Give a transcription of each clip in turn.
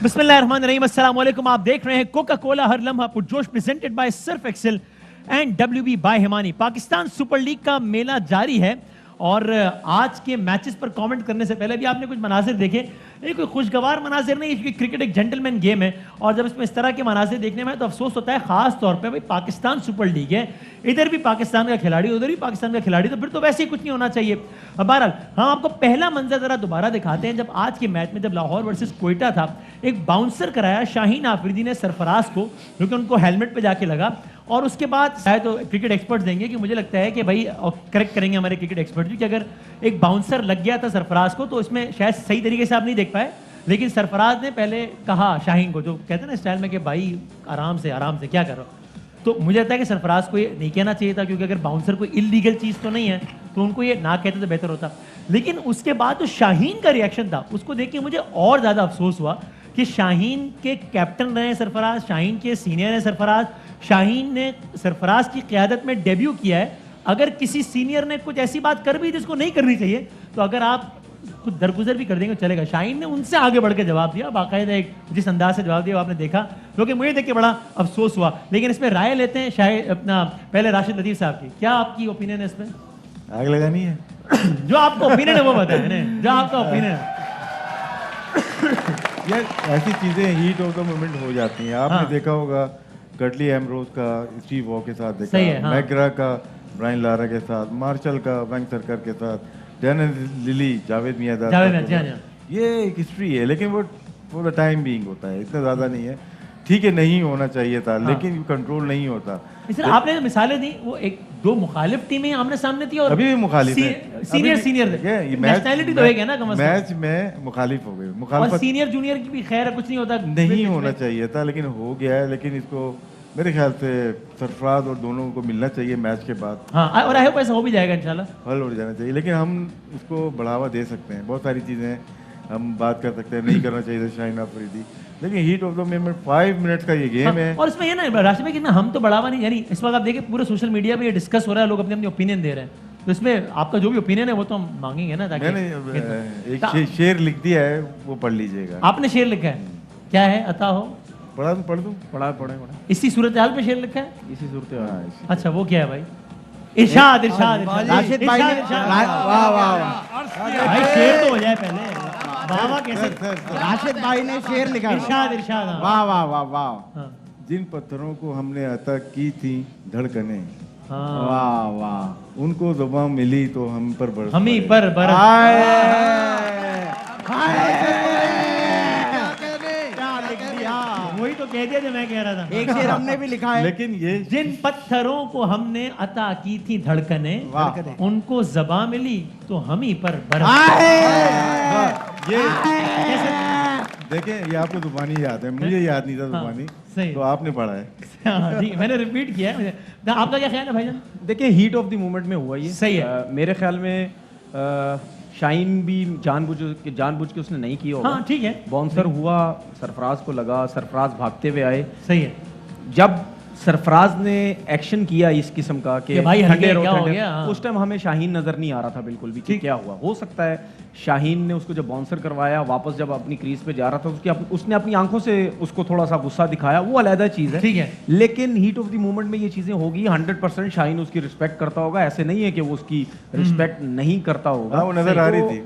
बिस्मिल्लाहिर्रहमानिर्रहीम, अस्सलाम वालेकुम। आप देख रहे हैं कोका कोला हर लम्हा पुरजोश presented by Surf Excel and WB by Himani. Pakistan super league का मेला जारी है और आज के मैचेस पर कमेंट करने से पहले भी आपने कुछ मनाजिर देखे। ये कोई खुशगवार मनाजिर नहीं, क्योंकि क्रिकेट एक जेंटलमैन गेम है और जब इसमें इस तरह के मनाजिर देखने में तो अफसोस होता है, खास तौर पे भाई पाकिस्तान सुपर लीग है, इधर भी पाकिस्तान का खिलाड़ी उधर भी पाकिस्तान का खिलाड़ी, तो फिर तो वैसे ही कुछ नहीं होना चाहिए। अब बहरहाल हम आपको पहला मंजर जरा दोबारा दिखाते हैं। जब आज के मैच में जब लाहौर वर्सेस कोयटा था, एक बाउंसर कराया शाहीन आफरीदी ने सरफराज को, क्योंकि उनको हेलमेट पे जाके लगा, और उसके बाद शायद तो क्रिकेट एक्सपर्ट्स देंगे कि मुझे लगता है कि भाई, और करेक्ट करेंगे हमारे क्रिकेट एक्सपर्ट भी, कि अगर एक बाउंसर लग गया था सरफराज को तो इसमें शायद सही तरीके से आप नहीं देख पाए, लेकिन सरफराज ने पहले कहा शाहीन को, जो कहते हैं ना स्टाइल में कि भाई आराम से क्या करो। तो मुझे लगता है कि सरफराज को ये नहीं कहना चाहिए था, क्योंकि अगर बाउंसर कोई इलीगल चीज़ तो नहीं है तो उनको ये ना कहते तो बेहतर होता। लेकिन उसके बाद जो शाहीन का रिएक्शन था उसको देख के मुझे और ज़्यादा अफसोस हुआ कि शाहीन के कैप्टन रहे सरफराज, शाहीन के सीनियर हैं सरफराज, शाहीन ने सरफराज की क़यादत में डेब्यू किया है। अगर किसी सीनियर ने कुछ ऐसी बात कर भी जिसको नहीं करनी चाहिए, तो अगर आप कुछ दरगुजर भी कर देंगे चलेगा। शाहीन ने उनसे आगे बढ़ के जवाब दिया, बाकायदा एक जिस अंदाज से जवाब दिया आपने देखा, क्योंकि मुझे देख के बड़ा अफसोस हुआ। लेकिन इसमें राय लेते हैं शायद अपना पहले राशिद लतीफ़ साहब की, क्या आपकी ओपिनियन है इसमें? आग लगानी है। जो आपका ओपिनियन है वो बताएं ना, जो आपका ओपिनियन है। यार ऐसी चीजें हीट ऑफ द मोमेंट हो जाती हैं। आपने देखा होगा कर्टली एमरोज का स्टीव वॉ के साथ देखा, मैकग्रा का ब्रायन लारा के साथ, मार्शल का वेंग सरकर के साथ, डैनियल लिली जावेद मियांदाद, ये एक हिस्ट्री है। लेकिन वो फॉर द टाइम बीइंग होता है, इतना ज़्यादा नहीं है। ठीक है, नहीं होना चाहिए था, लेकिन कंट्रोल नहीं होता। सर आपने जो मिसालें दी वो एक दो मुखालिफ टीमें आमने सामने थी, और अभी भी मुखालिफ है, सीनियर नेशनैलिटी तो है ना, कम से कम मैच में मुखालिफ हो गए। और सीनियर जूनियर की भी खैर कुछ नहीं होता, नहीं होना चाहिए था, लेकिन हो गया है। लेकिन इसको मेरे ख्याल से सरफराज और दोनों को मिलना चाहिए मैच के बाद। हाँ, और आई होप ऐसा हो भी जाएगा इंशाल्लाह, हल हो जाना चाहिए। लेकिन हम इसको बढ़ावा दे सकते हैं, बहुत सारी चीज़ें हम बात कर सकते हैं, नहीं करना चाहिए था शाहीन आफरीदी, लेकिन heat of the moment 5 minutes का ये गेम है। और इसमें ये ना राशिद भाई, हम तो बढ़ावा नहीं, यानी इस वक्त आप देखिए पूरे सोशल मीडिया पे ये डिस्कस हो रहा है, लोग अपने अपने ओपिनियन दे रहे हैं, तो इसमें आपका जो भी ओपिनियन है वो तो हम मांगेंगे ना। ताकि मैंने एक शेर लिख दिया है, वो पढ़ लीजिएगा। आपने शेर लिखा है, क्या है? अता हो पढ़ दूं? पढ़े इसी सूरत हाल पे शेर लिखा है, इसी सूरत हाल। अच्छा, वो क्या है भाई? इरशाद राशिद भाई ने, वाह वाह भाई, शेर तो हो जाए पहले। बाबा कैसे? राशिद भाई ने शेर लिखा, इरशाद। वाह वाह वाह वाह। जिन पत्थरों को हमने अता की थी धड़कने, वाह वाह, उनको ज़ुबान मिली तो हम पर बरस, हम ही पर बरस। वही तो कह दिया जो मैं कह रहा था। एक शेर हमने भी लिखा है, लेकिन ये जिन पत्थरों को हमने अता की थी धड़कने, उनको ज़बां मिली तो हम ही पर बरस। ये देखें, ये आपको जुबानी याद है, मुझे याद नहीं था जुबानी, तो आपने पढ़ा है। जी, मैंने रिपीट किया है। आपका क्या ख्याल है भाईजान? देखिए, हीट ऑफ द मोमेंट में हुआ ये सही है। मेरे ख्याल में शाहीन भी जानबूझ के उसने नहीं किया होगा। हाँ, ठीक है। बाउंसर हुआ, सरफराज को लगा, सरफराज भागते हुए आए। सही है। जब सरफराज ने एक्शन किया इस किस्म का कि भाई ठंडे क्या हो गया, उस टाइम हमें शाहीन नजर नहीं आ रहा था बिल्कुल भी कि क्या हुआ। हो सकता है शाहीन ने उसको जब बाउंसर करवाया, वापस जब अपनी क्रीज पे जा रहा था, उसने अपनी आंखों से उसको थोड़ा सा गुस्सा दिखाया, वो अलग चीज़ है, ठीक है। लेकिन हीट ऑफ द मोमेंट में ये चीज़ें होगी। 100% शाहीन उसकी रिस्पेक्ट करता होगा, ऐसे नहीं है कि वो उसकी रिस्पेक्ट नहीं करता होगा। वो नजर आ रही थी,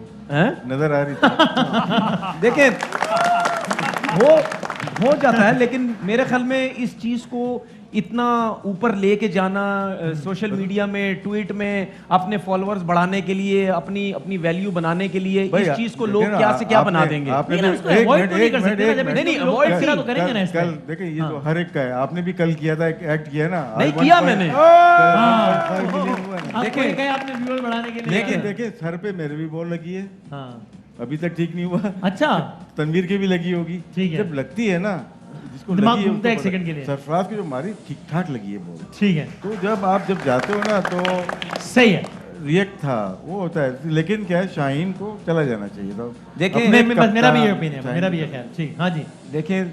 नजर आ रही थी। देखिए, हो जाता है, लेकिन मेरे ख्याल में इस चीज़ को इतना ऊपर लेके जाना, सोशल मीडिया में, ट्वीट में अपने फॉलोअर्स बढ़ाने के लिए, अपनी वैल्यू बनाने के लिए, इस चीज को लोग क्या से क्या बना देंगे। कल देखिए, ये तो हर एक का है, आपने भी कल किया था, एक्ट किया ना। नहीं किया मैंने। देखिए, सर पे मेरे भी बॉल लगी है, अभी तक ठीक नहीं हुआ। अच्छा, तनवीर की भी लगी होगी। जब लगती है ना, दिमाग घूमता है एक सेकंड के लिए। सरफराज की जो मारी ठीक ठाक लगी है बॉल, ठीक है। तो जब जाते हो ना तो सही है, रिएक्ट था, वो होता है। लेकिन क्या है, शाहीन को चला जाना चाहिए था। देखिए, मेरा भी ये ओपिनियन, मेरा भी ये ख्याल। ठीक, हाँ जी। देखिए,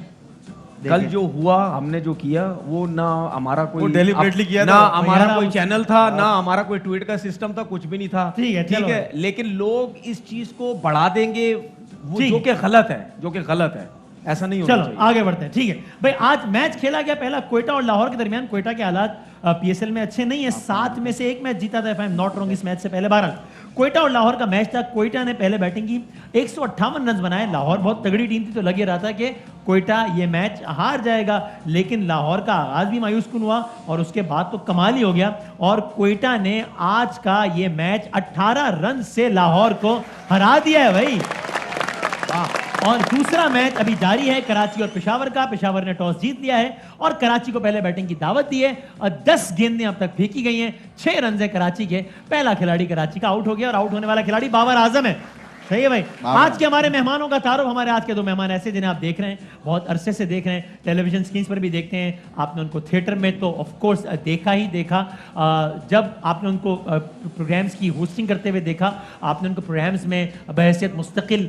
कल जो हुआ, हमने जो किया, वो ना हमारा कोई डेलिबरेटली किया ना, हमारा कोई चैनल था, ना हमारा कोई ट्वीट का सिस्टम था, कुछ भी नहीं था। ठीक है। लेकिन लोग इस चीज को बढ़ा देंगे, वो जो कि गलत है, ऐसा नहीं होना चलो चाहिए। आगे बढ़ते हैं, ठीक है भाई। आज मैच खेला गया पहला कोयटा और लाहौर के दरमियान। कोयटा के हालात पीएसएल में अच्छे नहीं है, 7 में से 1 मैच जीता था, if I am not wrong, इस मैच से पहले 12। कोयटा और लाहौर का मैच था। कोयटा ने पहले बैटिंग की, 158 रन बनाए। लाहौर बहुत तगड़ी टीम थी, तो लग ही रहा था कि कोयटा ये मैच हार जाएगा, लेकिन लाहौर का आगाज भी मायूस कुन हुआ और उसके बाद तो कमाल ही हो गया और कोयटा ने आज का ये मैच 18 रन से लाहौर को हरा दिया है भाई। और दूसरा मैच अभी जारी है कराची और पेशावर का। पेशावर ने टॉस जीत लिया है और कराची को पहले बैटिंग की दावत दी है और 10 गेंदें अब तक फेंकी गई हैं। 6 रन है कराची के। पहला खिलाड़ी कराची का आउट हो गया और आउट होने वाला खिलाड़ी बाबर आजम है। सही है भाई। आज के हमारे मेहमानों का तारुफ, हमारे आज के 2 मेहमान ऐसे जिन्हें आप देख रहे हैं, बहुत अरसे से देख रहे हैं, टेलीविजन स्क्रीन पर भी देखते हैं। आपने उनको थिएटर में तो ऑफ कोर्स देखा ही देखा, जब आपने उनको प्रोग्राम्स की होस्टिंग करते हुए देखा, आपने उनको प्रोग्राम्स में बहैसियत मुस्तकिल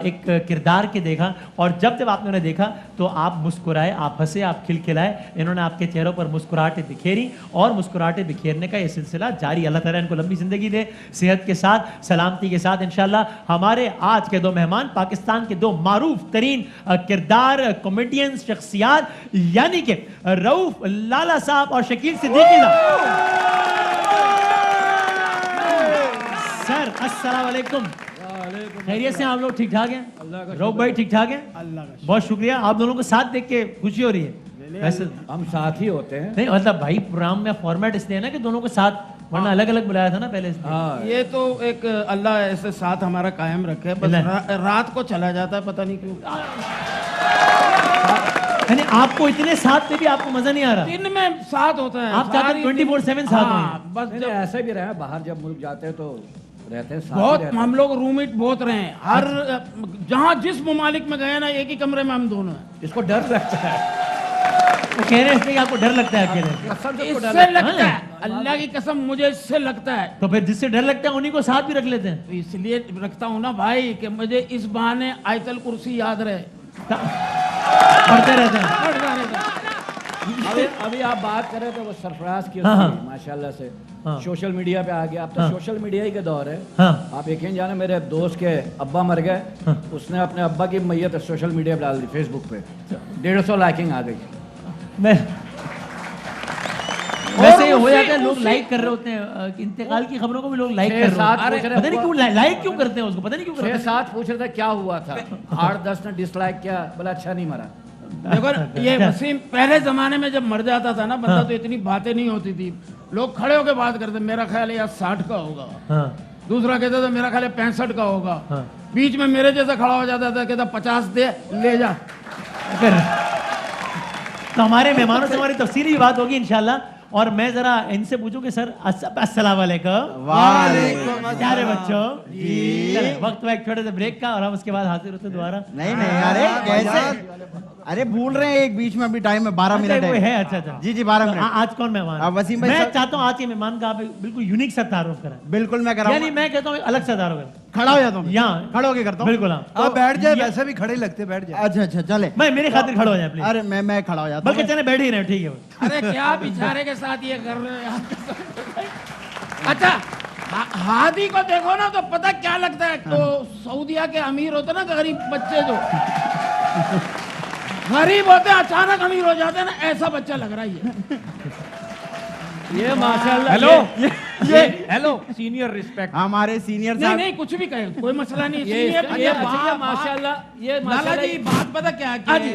एक किरदार के देखा और जब जब आपने उन्हें देखा तो आप मुस्कुराए, आप हंसे, आप खिलखिलाए। इन्होंने आपके चेहरों पर मुस्कुराहटें बिखेरी और मुस्कुराहटें बिखेरने का ये सिलसिला जारी। अल्लाह ताला इनको लंबी जिंदगी दे, सेहत के साथ, सलामती के साथ इंशाल्लाह। हमारे आज के 2 मेहमान पाकिस्तान के 2 मारूफ तरीन किरदार, कॉमेडियन शख्सियात, यानी कि रऊफ लाला साहब और शकील सिद्दीकी साहब। सर अस्सलाम वालेकुम। खैरियत से आप लोग ठीक ठाक हैं? रऊफ भाई ठीक ठाक हैं? बहुत शुक्रिया। आप दोनों को साथ देख के खुशी हो रही है। वैसे हम साथ ही होते हैं। नहीं मतलब भाई प्रोग्राम में फॉर्मेट इसलिए ना कि दोनों को साथ, वरना अलग अलग बुलाया था ना पहले। हाँ, ये तो एक अल्लाह ऐसे साथ हमारा कायम रखे, बस रात को चला जाता है, पता नहीं क्यों। यानी आपको इतने साथ में भी आपको मजा नहीं आ रहा? दिन में साथ होता है, आप चाहते हैं 24/7 साथ हाँ, हों? बस नहीं, जब ऐसे भी रहे, बाहर जब मुल्क जाते हैं तो रहते हैं, साथ ही बहुत रहते हम लोग रूममेट बहुत रहे हैं। हर जहाँ जिस ममालिक में गए ना, एक ही कमरे में हम दोनों हैं। हैं। इसको डर लगता है। वो कह रहे हैं इसलिए कि आपको डर लगता है अकेले। कसम से इसको डर इससे लगता लगता है, अल्लाह की कसम मुझे इससे लगता है। तो फिर जिससे डर लगता है उन्हीं को साथ भी रख लेते हैं। तो इसलिए रखता हूँ ना भाई कि मुझे इस बहाने आयतल कुर्सी याद रहे। पढ़ते रहते हैं। अभी आप बात करें तो वो सरफराज की हाँ, हाँ। उसकी माशाल्लाह से हाँ। सोशल मीडिया पे आ गया। अब तो हाँ। सोशल मीडिया ही के दौर है। हाँ। आप यकीन जाने, मेरे दोस्त के अब्बा मर गए, उसने अपने अब्बा की मैयत सोशल मीडिया पे डाल दी, फेसबुक पे 150 लाइकिंग आ गई। मैं वैसे ही हो जाता है, लोग लाइक कर रहे होते हैं, इंतकाल की खबरों को भी लोग लाइक कर रहे होते हैं। पूछ रहे पता नहीं क्यों लाइक क्यों करते हैं उसको, पता नहीं क्यों करते हैं। 6-7 पूछ रहे थे क्या हुआ था, 8-10 ने डिसलाइक किया, बोला अच्छा नहीं मरा। देखो ये वसीम, पहले जमाने में जब मर जाता था ना बंदा, तो इतनी बातें नहीं होती थी। लोग खड़े होकर बात करते, मेरा ख्याल है यार 60 का होगा। हाँ। दूसरा कहता था मेरा ख्याल है 65 का होगा। हाँ। बीच में मेरे जैसा खड़ा हो जाता था, कहता 50 दे ले जा। फिर तो हमारे मेहमानों से हमारी तफसीली भी बात होगी इंशाल्लाह। और मैं जरा इनसे पूछूं कि सर अस्सलाम वालेकुम। वालेकुम प्यारे बच्चों, चलें, वक्त हुआ एक छोटे से ब्रेक का और हम उसके बाद हाजिर होते हैं दोबारा। नहीं नहीं, अरे कैसे, अरे भूल रहे हैं एक बीच में अभी टाइम है 12 मिनट कोई है। है? अच्छा अच्छा जी जी 12 मिनट। आज कौन मेहमान? वसीम भाई मैं सर- चाहता हूँ आज के मेहमान का आप बिल्कुल यूनिक सा तारुफ करें। बिल्कुल मैं कराऊंगा। यानी मैं कहता हूँ अलग सा तारुफ करें। खड़ा हो जाता हूँ, यहाँ खड़ा होके करता हूँ। बिल्कुल हाँ। आप बैठ जाए, ये- वैसे भी खड़े लगते, बैठ जाए। अच्छा अच्छा चले, मैं मेरी खातिर खड़ा हो जाए प्लीज। अरे मैं खड़ा हो जाता बल्कि हूँ। चले बैठ ही रहे, ठीक है भाई। अरे क्या बेचारे के साथ ये कर रहे हो यार। अच्छा हादी को देखो ना तो पता क्या लगता है, तो सऊदिया के अमीर होते ना, गरीब बच्चे जो गरीब होते हैं अचानक अमीर हो जाते हैं ना, ऐसा बच्चा लग रहा है ये। ये माशाल्लाह। हेलो ये हेलो सीनियर रिस्पेक्ट। हमारे सीनियर नहीं साहब। नहीं कुछ भी कहे, कोई मसला नहीं। ये सीनियर ये बात- अच्छा, ये बात- माशाल्लाह, ये लाला माशाल्लाह। जी बात पता क्या है हाँ कि जी।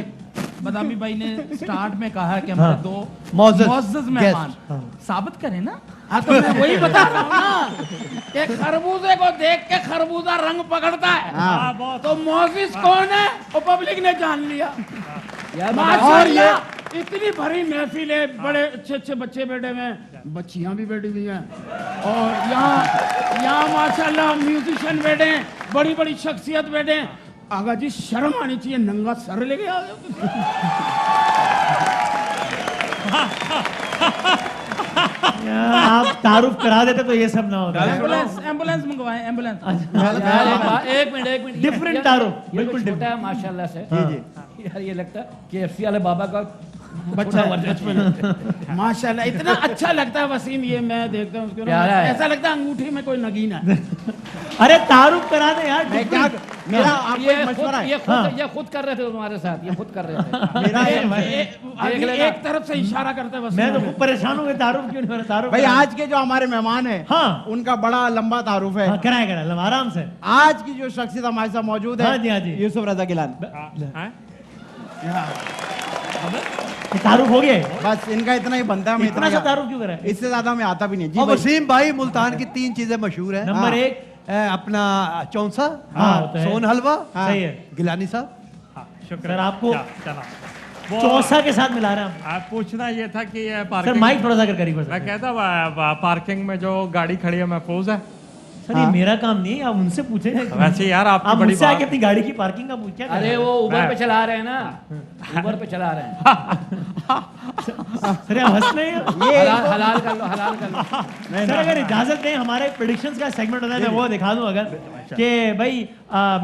बदामी भाई ने स्टार्ट में कहा है कि हमारे हाँ। दो मौजूद मुअज़्ज़ज़ मेहमान हाँ। साबित करें ना। हाँ तो मैं वही बता रहा हूँ ना कि खरबूजे को देख के खरबूजा रंग पकड़ता है। हाँ। तो मुअज़्ज़िज़ कौन है वो पब्लिक ने जान लिया। यार माशाअल्लाह इतनी भरी महफिल है, बड़े अच्छे अच्छे बच्चे बैठे हुए हैं, बच्चियां भी बैठी हुई हैं, और यहाँ माशाअल्लाह म्यूजिशियन बैठे हैं, बड़ी बड़ी शख्सियत बैठे हैं। आगा जी शर्म आनी चाहिए, नंगा सर लेके आ गए। आप तारुफ करा देते तो ये सब ना होता। एम्बुलेंस मंगवाएं, एम्बुलेंस। एक मिनट Different तारुफ, बिल्कुल बिल्कुल छोटा है माशाल्लाह से। जी जी। यार ये लगता है KFC वाले बाबा का बच्चा बचपन माशाल्लाह इतना अच्छा लगता है वसीम, ये मैं देखता हूँ उसको ना, प्यारा है। ऐसा लगता है अंगूठी में कोई नगीन है। अरे तारुफ करा दे यार। मैं क्या मेरा आपको एक मशवरा है। ये खुद कर रहे थे तुम्हारे साथ, ये खुद कर रहे थे। मेरा अभी एक तरफ से इशारा करता है मैं तो वसीम। खूब परेशान हो गया, तारुफ क्यों नहीं हो रहा? तारुफ भाई करा। आज के जो हमारे मेहमान हैं, हाँ। उनका बड़ा लंबा तारुफ है। हाँ, कराए करा आराम से। आज की जो शख्सियत हमारे साथ मौजूद है, हाँ जी, हाँ जी। यूसुफ रजा गिलानी। ये तारुफ हो गया? बस इनका इतना ही बनता है, हम इतना सा तारुफ क्यों करा? इससे ज्यादा हमें आता भी नहीं। जी और भाई। वसीम भाई, मुल्तान की 3 चीजें मशहूर है। नंबर 1 अपना चौंसा, हाँ, होता है। सोन हलवा, सही है गिलानी साहब। सर, आपको चौसा के साथ मिला रहे हैं आप पूछना ये था कि ये हम। सर पार्किंग, माइक थोड़ा सा अगर करीब हो मैं सके। कहता पार्किंग में जो गाड़ी खड़ी है महफूज है। सर ये मेरा काम नहीं है, आप उनसे पूछे ना। वैसे यार आपकी आप बड़ी मुझसे आके बात, अपनी गाड़ी की पार्किंग का पूछ क्या कर रहे अरे हैं? वो उबर पे मैं- चला रहे हैं ना, उबर पे चला रहे हैं। सर आप हंस रहे हैं? हलाल कर लो, हलाल कर लो। सर अगर इजाजत दें, हमारे प्रेडिक्शंस का सेगमेंट होता है, मैं वो दिखा दूं अगर कि भाई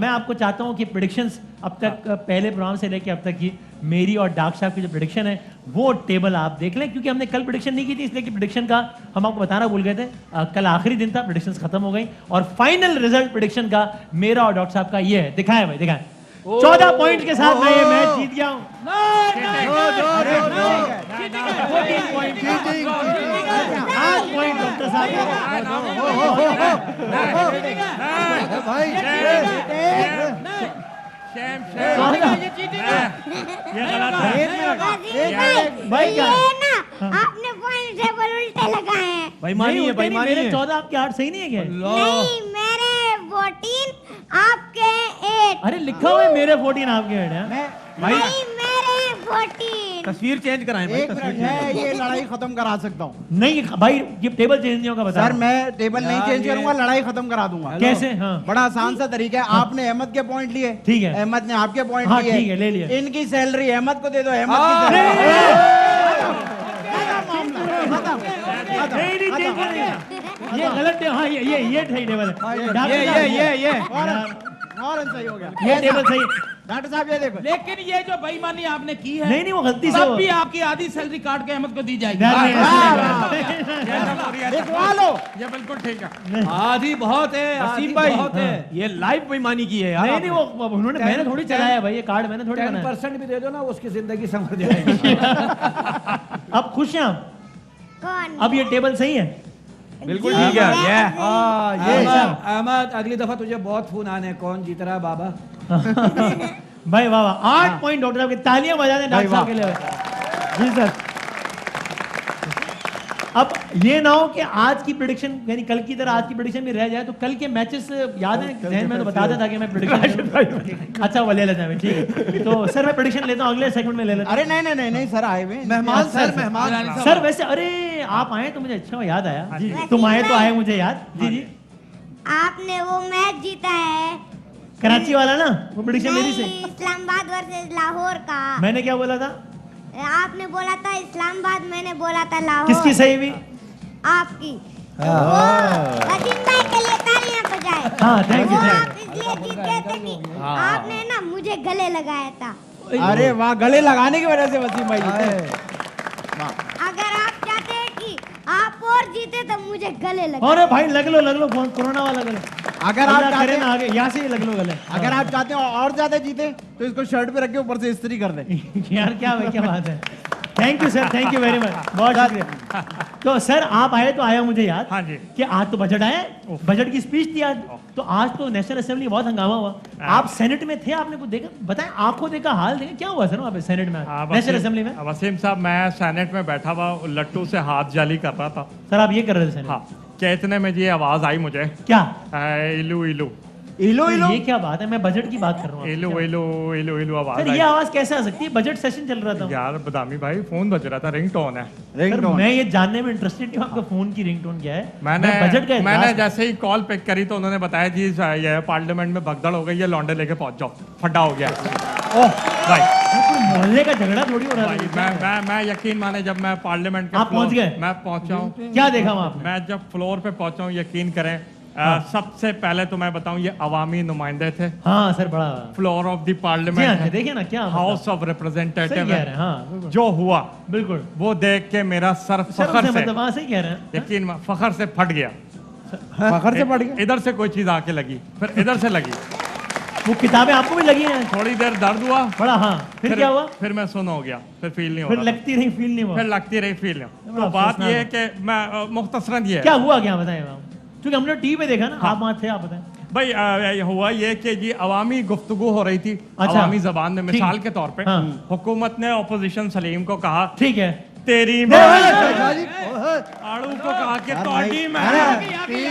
मैं आपको चाहता हूं कि प्रेडिक्शंस अब तक पहले प्रोग्राम से लेके अब तक की मेरी और डार्क साहब की जो प्रेडिक्शन है वो टेबल आप देख लें, क्योंकि हमने कल प्रेडिक्शन नहीं की थी, इसलिए कि प्रेडिक्शन का हम आपको बताना भूल गए थे। कल आखिरी दिन था, प्रेडिक्शंस खत्म हो गई और फाइनल रिजल्ट प्रेडिक्शन का मेरा और डॉक्टर साहब का ये है। दिखाएं भाई, दिखाएं। 14 पॉइंट के साथ मैं ये मैच जीत गया हूं। 14 पॉइंट, 8 पॉइंट डॉक्टर साहब। शेम शेम ये गलत है। भाई क्या? ये ना आपने पॉइंट टेबल उल्टे लगाए हैं। बेईमानी है, बेईमानी मेरे है। 14 आपके 8 सही नहीं है क्या? नहीं, मेरे 14 आपके 8। अरे लिखा हुआ है मेरे 14 आपके 8 है। नहीं, मेरे 14। तस्वीर चेंज कराएं भाई, एक मिनट, मैं ये लड़ाई खत्म करा सकता हूँ। नहीं भाई, ये टेबल चेंज नहीं होगा, बता। सर मैं टेबल नहीं चेंज करूंगा, लड़ाई खत्म करा दूंगा। कैसे? हाँ बड़ा आसान सा तरीका है। आपने अहमद के पॉइंट लिए, ठीक है। अहमद ने आपके पॉइंट हाँ, लिए, ठीक है, ले लिया। इनकी सैलरी अहमद को दे दो, अहमद की सैलरी। नहीं नहीं change नहीं। ये गलत है। हाँ ये सही टेबल है। ये और सही हो गया। ये टेबल सही। डॉक्टर साहब ये देखो। लेकिन ये जो बेईमानी आपने की है, नहीं नहीं, वो गलती से तब हो- भी आपकी आधी सैलरी काट के अहमद को दी जाएगी। नहीं, नहीं, लिखवा लो। ये बिल्कुल ठीक है। आधी बहुत है, आधी वसीम भाई, बहुत है। ये लाइव बेईमानी की है यार। नहीं नहीं, वो उन्होंने, मैंने थोड़ी चलाया भाई, ये कार्ड मैंने थोड़ी बनाया। 10% भी दे दो ना, उसकी जिंदगी संवर जाएगी। अब खुश हैं आप? कौन? अब ये टेबल सही है? बिल्कुल ठीक है। ये अहमद, अहमद, अगली दफा तुझे बहुत फोन आने, कौन जीत रहा है बाबा? भाई वाह वाह, 8 पॉइंट डॉक्टर साहब की तालियां बजा दें डॉक्टर साहब के लिए। जी सर। अब ये ना हो कि आज की प्रेडिक्शन यानी कल की तरह आज की प्रेडिक्शन भी रह जाए, तो कल के मैचेस याद है जहन में, तो बताता था कि मैं प्रेडिक्शन अच्छा वो ले लेते हैं, ठीक है। तो सर मैं प्रेडिक्शन लेता हूँ, अगले सेगमेंट में ले लेता अरे नहीं सर, आए हुए हैं। मेहमान सर, मेहमान। हूँ। सर वैसे अरे आप आए तो मुझे अच्छा याद आया, तुम आए तो आए मुझे याद। जी जी, आपने वो मैच जीता है। कराची वाला ना, वो प्रेडिक्शन मेरी नहीं, से। इस्लामाबाद वर्सेस लाहौर का। मैंने क्या बोला था? आपने बोला था इस्लामाबाद, मैंने बोला था लाहौर। किसकी सही हुई? आपकी। वो वसीम भाई के लिए तालियां बजाए। हाँ, thank you, वो thank आप इसलिए जीत गए थे कि आपने ना मुझे गले लगाया था। अरे वाह, गले लगाने की वजह से वसीम भाई जीते। अगर आप चाहते हैं कि आप और जीते तो मुझे गले लगा। अरे भाई लग लो फोन, कोरोना वाला गले। अगर आप अल्लाह चाहते करे ना हैं, आगे यहाँ से ही लग लो गले। अगर आप चाहते हो और ज्यादा जीते तो इसको शर्ट पे रख के ऊपर से इस्त्री कर दे। यार क्या भाई, क्या बात है। Thank you sir, thank you very much, बहुत शुक्रिया। तो सर आप आए तो आया मुझे याद हाँ जी। कि आज तो बजट आया, बजट की स्पीच थी आज। तो आज तो नेशनल असेंबली बहुत हंगामा हुआ। आप सेनेट में थे, आपने कुछ देखा? बताएं, आंखों देखा हाल देखा, क्या हुआ सर वहाँ पे सेनेट में, नेशनल असेंबली में? वसीम साहब, मैं सेनेट में बैठा हुआ लट्टू से हाथ जाली कर रहा था। सर आप ये कर रहे थे सेनेट? हाँ, क्या इतने में ये आवाज आई मुझे, क्या इलू इलू इलो इलो। ये क्या बात है? मैं बजट की बात कर रहा हूँ। इलू इलू इलू इलू आवाज सर आई। ये आवाज कैसे आ सकती है? बजट सेशन चल रहा था। यार बदामी भाई, फोन बज रहा था, रिंगटोन है। सर मैं ये जानने में इंटरेस्टेड हूँ आपका फोन की रिंगटोन क्या है। मैंने बजट का मैंने इजलास- जैसे ही कॉल पिक करी तो उन्होंने बताया जी ये पार्लियामेंट में भगदड़ हो गई है, लौंडे लेके पहुंच जाओ, फटा हो गया। ओह भाई, कोई मोहल्ले का झगड़ा थोड़ी हो रहा भाई था। मैं यकीन माने, जब मैं पार्लियामेंट के आप पहुंच floor- गए? मैं पहुंचा हूँ। क्या देखा वहाँ पे? मैं जब फ्लोर पे पहुंचा हूँ, यकीन करें, सबसे पहले तो मैं बताऊं ये अवामी नुमाइंदे थे, हाँ सर, बड़ा फ्लोर ऑफ द जी हाँ, पार्लियामेंट, देखिए ना क्या हाउस ऑफ सही रिप्रेजेंटेटिव कह रहे हैं, हाँ बिल्कुल, जो हुआ बिल्कुल वो देख के मेरा सर सर फखर उसे से, मतलब हाँ, सही कह रहे हैं, यकीन फखर से फट गया। फखर से पड़ गया। इधर से कोई चीज आके लगी, फिर इधर से लगी, वो किताबें आपको भी लगी हैं थोड़ी देर दर्द हुआ, बड़ा, हाँ फिर क्या हुआ, फिर मैं सुन हो gया, फिर फील नहीं हो फिर रहा था। लगती रही फील नहीं हुआ, फिर लगती रही फील नहीं। बड़ा तो बात अफसोसनाक ये है कि मैं मुख्तसरन ये क्या है हुआ, क्या बताएं आप, क्योंकि हमने टीवी पे देखा ना, आप वहाँ थे, आप बताएं। भाई हुआ ये कि जी अवामी गुफ्तगू हो रही थी, अच्छा। अवामी जबान में, ठीक। मिसाल के तौर पे हाँ। हुकूमत ने ऑपोजिशन सलीम को कहा ठीक है, तेरी नहीं, आड़ू को कहा कि तोड़ी मैं,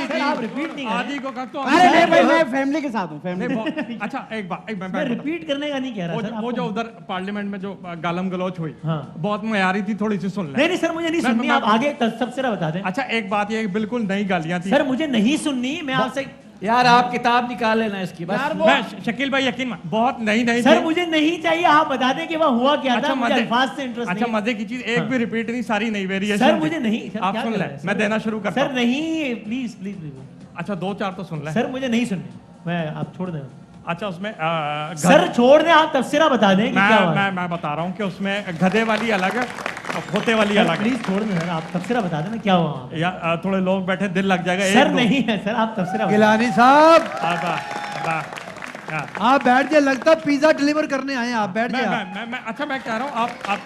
सर आप रिपीट नहीं कर रहे। आदि को कहा तो अरे नहीं भाई, मैं फैमिली के साथ हूँ, फैमिली। अच्छा एक बात, मैं मैं रिपीट करने का नहीं कह रहा वो सर, जो आपको- उधर पार्लियामेंट में जो गालम गलौच हुई, हाँ। बहुत मयारी थी, थोड़ी सी सुन ले। नहीं नहीं सर, मुझे नहीं मैं- सुननी, मैं- आप आगे तफसीरा बता दें। अच्छा एक बात ये बिल्कुल नई गालियां थी सर मुझे नहीं सुननी, मैं आपसे, यार आप किताब निकाल लेना इसकी बस। मैं शकील भाई यकीन बहुत नई नई सर थी। मुझे नहीं चाहिए, आप बता दें कि वह हुआ क्या था, मुझे मजे- अल्फाज से इंटरेस्ट अच्छा नहीं। मजे की चीज एक भी रिपीट नहीं, सारी नई वेरिएशन सर मुझे नहीं, सर आप क्या सुन कर ले, रहे हैं? मैं सर- देना शुरू करता सर हूं। नहीं, प्लीज प्लीज प्लीज, अच्छा दो चार तो सुन ले। सर मुझे नहीं सुननी, मैं, आप छोड़ दें। अच्छा उसमें सर छोड़ दें, आप तफसीरा बता दें कि क्या हुआ। मैं बता रहा हूँ कि उसमें गधे वाली अलग है और खोते वाली अलग है। प्लीज छोड़ दें सर, आप तफसीरा बता दें ना क्या हुआ वहाँ पे। या थोड़े लोग बैठे दिल लग जाएगा। सर एक दो। नहीं है सर, आप तफसीरा बता गिलानी साहब, बा, हाँ। आप बैठ जाए, लगता है पिज्जा डिलीवर करने आए हैं, आप बैठ मैं जाए। मैं अच्छा मैं कह रहा हूँ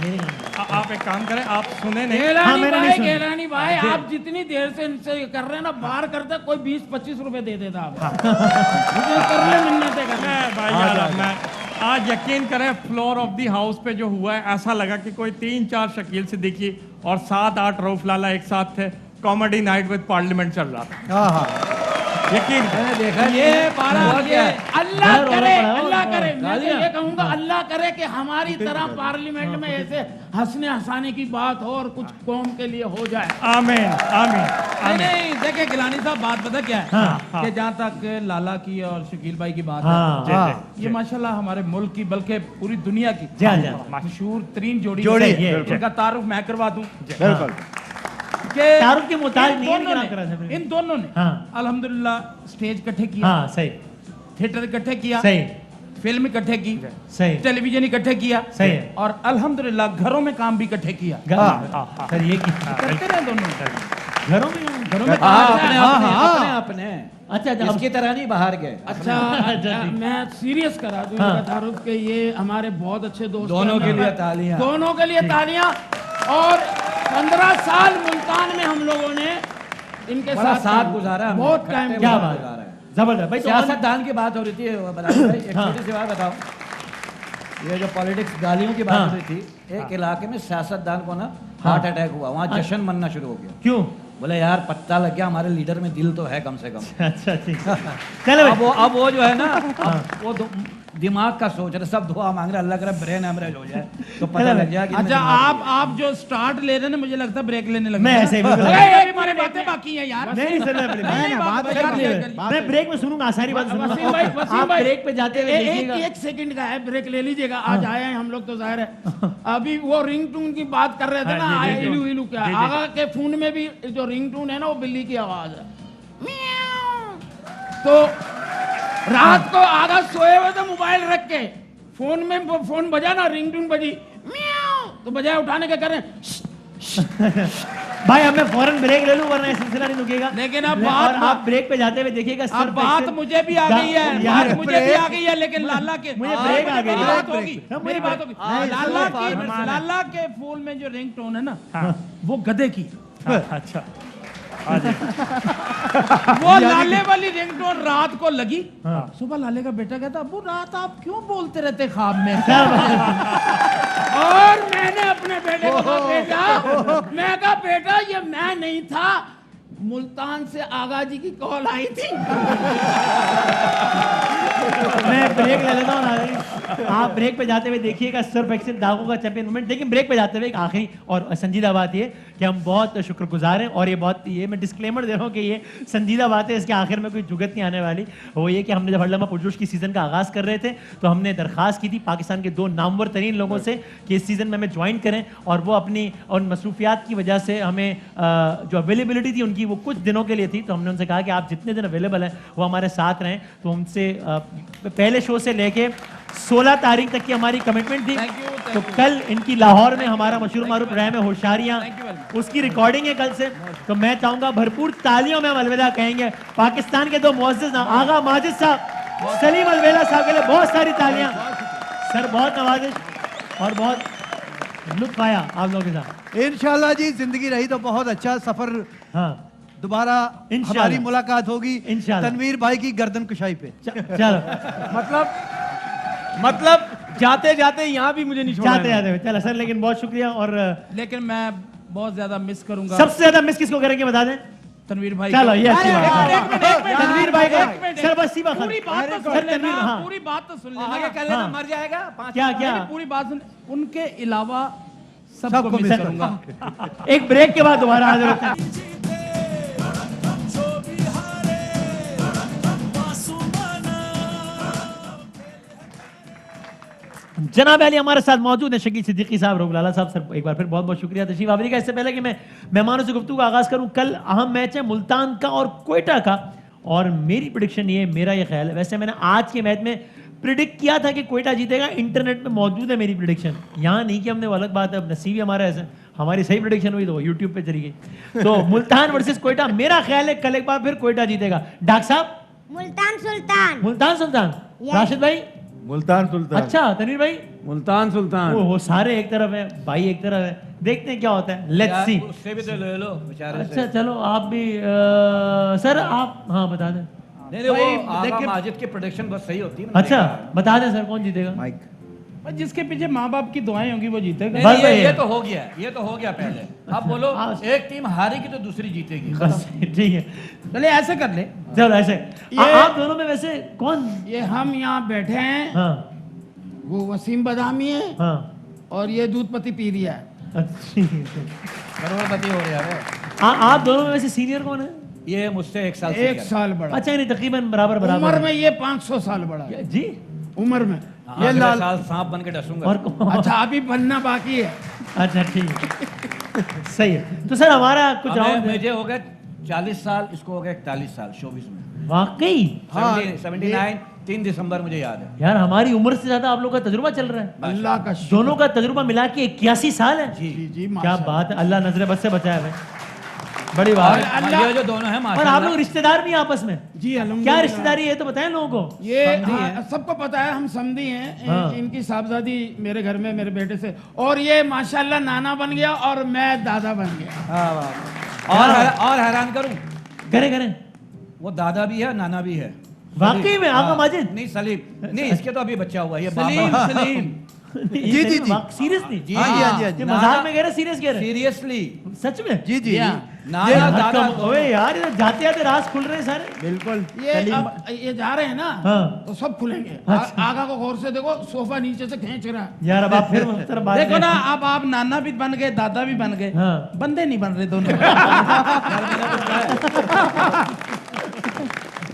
मेरे काम आप एक काम करें, आप सुने नहीं। हाँ, गेलानी मैंने नहीं भाई, सुना। गेलानी भाई, आप जितनी देर से इनसे ये कर रहे हैं ना, बाहर करते कोई 20-25 रुपए दे देता आप। मुझे करने मिन्नतें कर रहे हैं। मैं भाई यार मैं आज यकीन करें फ्लोर ऑफ द हाउस पे जो हुआ है, ऐसा लगा कि कोई 3-4 शकील सिद्दीकी और 7-8 रऊफ लाला एक साथ थे, कॉमेडी नाइट विद पार्लियामेंट चल रहा था। हाँ हाँ, यकीन देखा ये बारह ये अल्लाह डर हो रहा करे, पड़ा हो, अल्लाह करे, मैं तो गालियाँ। ये कहूंगा अल्लाह करे कि हमारी तरह पार्लियामेंट में ऐसे हंसने हंसाने की बात हो और कुछ कौम के लिए हो जाए। आमीन आमीन नहीं आमीन। नहीं देखिए गिलानी साहब, बात पता क्या है हाँ, कि जहाँ तक लाला की और शकील भाई की बात हाँ, है, हाँ। ये माशाल्लाह हमारे मुल्क की बल्कि पूरी दुनिया की जी हाँ, जी हाँ। मशहूर तरीन जोड़ी जोड़ी है। है, इनका तारुफ मैं करवा दूं बिल्कुल। कि तारुफ के मुताबिक इन नहीं है, दोनों लेकिन आप करा सकते ने- हैं। इन दोनों ने हाँ। अल्हम्दुलिल्लाह स्टेज इकट्ठे किया, हाँ सही थिएटर इकट्ठे किया, सही फिल्म इकट्ठे की, सही टेलीविजन इकट्ठे किया, सही है। और अल्हम्दुलिल्लाह घरों में काम भी इकट्ठे किया। सर ये की करते रहे दोनों घरों में, घरों में हाँ, काम अपने हाँ, अपने अपने अपने अच्छा अच्छा, अब- इसकी तरह नहीं बाहर गए। अच्छा अच्छा, ठीक। मैं सीरियस करा दूं हाँ। इनका तारुफ के ये हमारे बहुत अच्छे दोस्त दोनों हैं। के लिए तालियां। दोनों के लिए तालियां। और 15 साल मुल्तान में हम लोगों ने इनके बड़ा साथ साथ गुजारा हमने, बहुत टाइम इकट्ठे क्या बहुत बात गुजारा है। जबरदस्त भाई। तो सियासतदान की बात हो रही थी, वो बताओ भाई, एक हाँ। छोटी सी बात बताओ। ये जो पॉलिटिक्स गालियों की बात हाँ। हो रही थी, एक इलाके में सियासतदान को ना हार्ट अटैक हुआ, वहाँ जश्न मनना शुरू हो गया। क्यों? बोले यार पता लग गया हमारे लीडर में दिल तो है कम से कम। अच्छा ठीक, चलो अब वो जो है ना, अब वो दिमाग का सोच रहे, सब दुआ मांग रहे, अल्लाह करे ब्रेन हेमरेज हो जाए तो पता लग जाए कि इनमें अच्छा दिमाग आप जो स्टार्ट ले रहे हैं ना, मुझे लगता है ब्रेक लेने लगे। मैं ऐसे ही बिल्कुल- अभी हमारी बातें बाकी हैं यार। नहीं सर, मैं बात ब्रेक, मैं ब्रेक में सुनूंगा, सारी बात वसीम भाई, सुनूंगा। वसीम आप भाई, ब्रेक पे जाते हुए देखिएगा। एक सेकंड का है, ब्रेक ले लीजिएगा। आज आए हैं हम लोग तो जाहिर है, अभी वो रिंग टून की बात कर रहे थे ना, हाँ, जी, जी, इलू इलू क्या, जी, जी। आगा के फोन में भी जो रिंग टून है ना, वो बिल्ली की आवाज है, म्याऊं। तो रात को आगा सोए हुए थे, मोबाइल रख के फोन में फोन बजा ना, रिंग टून बजी, म्याऊं, तो बजाय उठाने के करें भाई अब मैं फौरन ब्रेक ले लूं, वरना ये सिलसिला नहीं रुकेगा। लेकिन अब और बात आप ब्रेक पे जाते हुए देखिएगा। अब सिर्फ बात एक्सेल- मुझे भी आ गई है, यार, बात मुझे भी आ गई है, लेकिन लाला के मुझे ब्रेक आ गई मेरी है। बात होगी, मेरी बात होगी। लाला के फोन में जो रिंगटोन है ना, वो गधे की। अच्छा वो लाले वाली रिंगटोन रात को लगी, सुबह लाले का बेटा कहता अब्बू रात आप क्यों बोलते रहते ख्वाब में? और मैंने अपने बेटे को कहा, बेटा, मैं कहा बेटा ये मैं नहीं था, मुल्तान से आगा जी की कॉल आई थी। मैं ब्रेक ले लेता हूँ। आप ब्रेक पे जाते हुए देखिएगा सर्फ एक्सेल दागों का चैंपियन मूवमेंट। लेकिन ब्रेक पे जाते हुए एक आखिरी और संजीदा बात ये कि हम बहुत शुक्रगुजार हैं, और ये मैं डिस्क्लेमर दे रहा हूँ कि ये संजीदा बात है, इसके आखिर में कोई जुगत नहीं आने वाली। वो ये कि हमने जब हरलम्हा पुरजोश की सीज़न का आगाज़ कर रहे थे तो हमने दरख्वास्त की थी पाकिस्तान के 2 नामवर तरीन लोगों से कि इस सीज़न में हमें ज्वाइन करें, और वो अपनी उन मसरूफियात की वजह से हमें जो अवेलेबिलिटी थी उनकी वो कुछ दिनों के लिए थी, तो हमने उनसे कहा कि आप जितने दिन अवेलेबल हैं वो हमारे साथ रहें। तो उनसे पहले शो से लेके 16 तारीख तक की हमारी कमिटमेंट थी। तो कल इनकी लाहौर में हमारा मशहूर मारूफ प्रोग्राम है होशियारियां, उसकी रिकॉर्डिंग है कल से। तो मैं चाहूंगा भरपूर तालियों में हम अलविदा कहेंगे पाकिस्तान के 2 मुअज़्ज़िज़ आगा माजिद साहब, सलीम अलवेला साहब के लिए बहुत सारी तालियां। सर बहुत नवाजिश और बहुत लुत्फ आया आप लोगों के साथ। इंशाल्लाह जी, जिंदगी रही तो बहुत अच्छा सफर। हाँ दोबारा हमारी मुलाकात होगी इंशाल्लाह तनवीर भाई की गर्दन कुशाई पे। चलो मतलब जाते जाते यहाँ भी मुझे नहीं छोड़ना जाते चलो सर, लेकिन बहुत शुक्रिया। और लेकिन मैं बहुत ज्यादा मिस करूंगा। सबसे ज्यादा मिस किसको करेंगे बता दें? तनवीर भाई। चलो ये अच्छी बात है। तनवीर तनवीर भाई को सर बस सी बात पूरी बात तो सुन लेना, पूरी बात तो सुन लेना। आगे कर लेना, मर जाएगा। क्या क्या पूरी बात सुन, उनके अलावा सबको मिस करूंगा। एक ब्रेक के बाद दोबारा हाजिर होते हैं। जनाब अली हमारे साथ मौजूद है, शकील सिद्दीकी साहब, रऊफ लाला साहब। सर एक बार फिर बहुत बहुत शुक्रिया तशरीफ आवरी का। इससे पहले कि मैं मेहमानों से गुफ्तगू का आगाज करूं, कल अहम मैच है मुल्तान का और क्वेटा का, और मेरी प्रेडिक्शन ये, मेरा ये ख्याल है, वैसे मैंने आज के मैच में प्रिडिक्ट किया था कि क्वेटा जीतेगा, इंटरनेट में मौजूद है मेरी प्रिडिक्शन, यहाँ नहीं कि हमने वो अलग बात है, अब नसीब ही हमारा ऐसा, हमारी सही प्रिडिक्शन हुई तो यूट्यूब पे चली गई। तो मुल्तान वर्सेस क्वेटा, मेरा ख्याल है कल एक बार फिर क्वेटा जीतेगा। डॉक्टर साहब मुल्तान सुल्तान। मुल्तान सुल्तान, राशिद भाई मुल्तान सुल्तान। अच्छा तनवीर भाई मुल्तान सुल्तान। वो सारे एक तरफ है, भाई एक तरफ है, देखते हैं क्या होता है। Let's see. उससे भी तो ले लो बेचारे अच्छा चलो आप भी सर आप हाँ बता दें। नहीं वो आगा माजिद की प्रोडक्शन बस सही होती है। अच्छा बता दें सर कौन जीतेगा। माइक जिसके पीछे माँ बाप की दुआएं होंगी वो जीतेगा। बस ये तो हो गया, ये तो हो गया पहले। अब बोलो एक टीम हारेगी तो दूसरी जीतेगी। बस ठीक है, चलिए ऐसे कर ले। चलो ऐसे आप दोनों में वैसे कौन। ये हम यहाँ बैठे हैं, हाँ वो वसीम बदामी है, हाँ और ये दूधपति पी रिया है। अच्छी करोड़पति हो रहा है। आप दोनों में वैसे सीनियर कौन है। ये मुझसे 1 साल एक साल बड़ा। अच्छा नहीं तकरीबन बराबर बराबर उम्र में ये 500 साल बड़ा है। जी उम्र में ये लाल साल सांप बन के डसूंगा। और अच्छा अभी बनना बाकी है। अच्छा ठीक है सही है। तो सर हमारा कुछ मुझे हो गया 40 साल, इसको हो गया 41 साल शोबिस में। वाकई 79 3 दिसंबर मुझे याद है। यार हमारी उम्र से ज्यादा आप लोग का तजुर्बा चल रहा है। अल्लाह का दोनों का तजुर्बा मिला के 81 साल है। जी जी क्या बात है, अल्लाह नजरे बद से बचाया भाई, बड़ी बात है। ये जो दोनों हैं और आप लोग रिश्तेदार भी आपस में जी क्या रिश्तेदारी है तो बताएं लोगों को। ये सबको पता है, हम समधी हैं। हाँ। इनकी साहबजादी मेरे घर में मेरे बेटे से, और ये माशाल्लाह नाना बन गया और मैं दादा बन गया। और हैरान करूं, करें करें, वो दादा भी है नाना भी है। वाकई में आगा माजिद। नहीं सलीम नहीं, इसके तो अभी बच्चा हुआ है। ये सलीम बाबा सलीम जी जी जी सीरियसली जी हाँ जी हाँ जी हाँ ये जी मजाक में कह रहे सीरियस कह रहे सीरियसली सच में। जी जी नाना दादा ओए यार इधर जाते जाते राज खुल रहे हैं सारे। बिल्कुल। ये अब ये जा रहे हैं ना, हाँ। तो सब खुलेंगे। अच्छा। आगा को गौर से देखो, सोफा नीचे से खींच रहा है। यार अब आप फिर तरफ बात देखो करें। ना, अब आप नाना भी बन गए, दादा भी बन गए, हाँ। बंदे नहीं बन रहे दोनों।